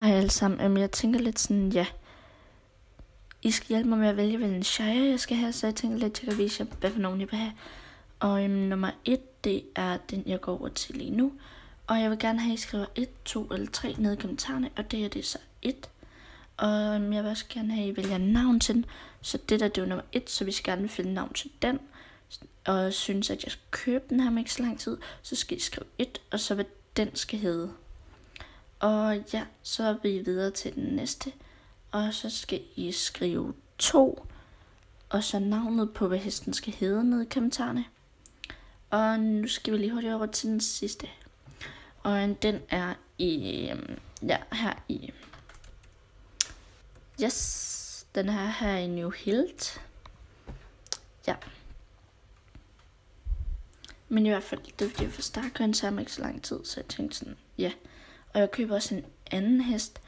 Hej alle sammen. Jeg tænker lidt sådan, ja, I skal hjælpe mig med at vælge, hvilken shire jeg skal have, så jeg tænker lidt, jeg kan vise jer, hvad for nogen jeg vil have. Og nummer 1, det er den, jeg går over til lige nu. Og jeg vil gerne have, at I skriver 1, 2 eller 3 ned i kommentarerne, og det er så 1. Og jeg vil også gerne have, at I vælger navn til den, så det der, det er jo nummer 1, så vi skal gerne finde navn til den. Og synes, at jeg skal købe den her med ikke så lang tid, så skal I skrive 1, og så hvad den skal hedde. Og ja, så er vi videre til den næste. Og så skal I skrive 2. Og så navnet på, hvad hesten skal hedde nede i kommentarerne. Og nu skal vi lige hurtigt over til den sidste. Og den er i, her i, den her i New Hilt. Ja. Men i hvert fald, det er fordi jeg får startgøren sammen ikke så lang tid, så jeg tænkte sådan, ja. Og jeg køber også en anden hest,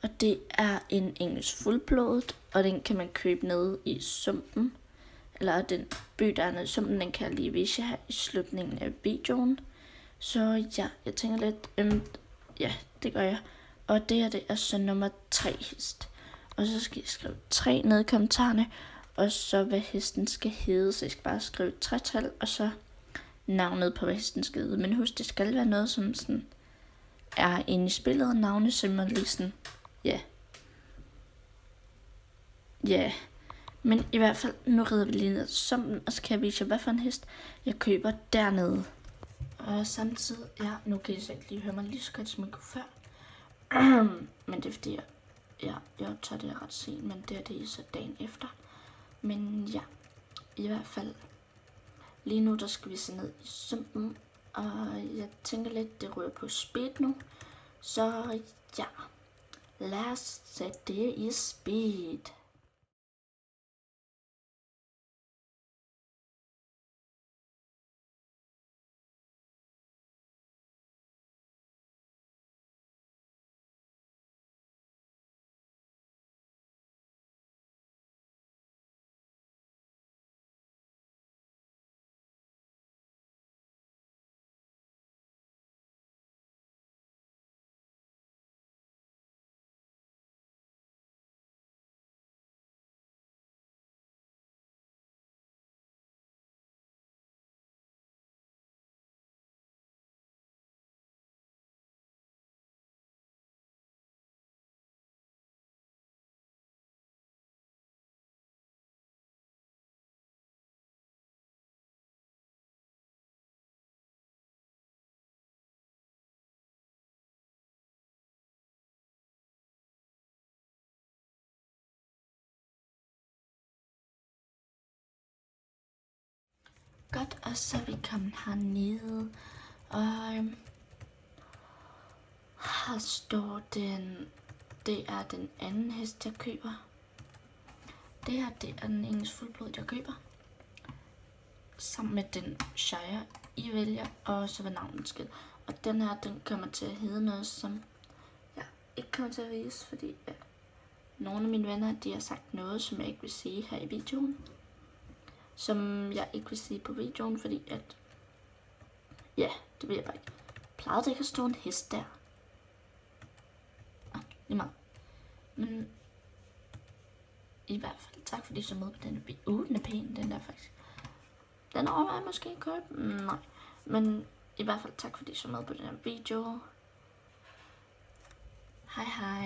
og det er en engelsk fuldblodet, og den kan man købe nede i sumpen. Eller den by, der er nede i sumpen, den kan jeg lige vise jer her i slutningen af videoen. Så ja, jeg tænker lidt, ja, det gør jeg. Og det er så nummer 3 hest. Og så skal I skrive 3 ned i kommentarerne, og så hvad hesten skal hedde. Så I skal bare skrive 3-tal, og så navnet på, hvad hesten skal hedde. Men husk, det skal være noget, som sådan er inde i spillet, og navne, så man lige sådan, ja. Men i hvert fald, nu rider vi lige ned som, og så kan jeg vise jer, hvad for en hest jeg køber dernede. Og samtidig, ja, nu kan I så ikke lige høre mig lige så godt, som jeg kunne før. Men det er fordi, jeg tager det ret sent, men det er så dagen efter. Men ja, i hvert fald, lige nu, der skal vi se ned i sumpen. Og jeg tænker lidt, det rører på speed nu. Så ja, lad os sætte det i speed. Godt, og så er vi kommet hernede, og her står det er den anden hest, jeg køber. Det her, det er den engelsk fuldblod, jeg køber. Sammen med den shire, I vælger, og så hvad navnet skal. Og den her, den kommer til at hedde noget, som jeg ikke kommer til at vise, fordi nogle af mine venner, de har sagt noget, som jeg ikke vil sige her i videoen. Som jeg ikke vil sige på videoen, fordi at, ja, det vil jeg bare ikke. Plejede det ikke at stå en hest der? Lige meget. Men i hvert fald, tak fordi I så med på denne video. Den er pæn, den der faktisk. Den overvejer jeg måske at købe. Nej. Men i hvert fald, tak fordi I så med på den her video. Hej hej.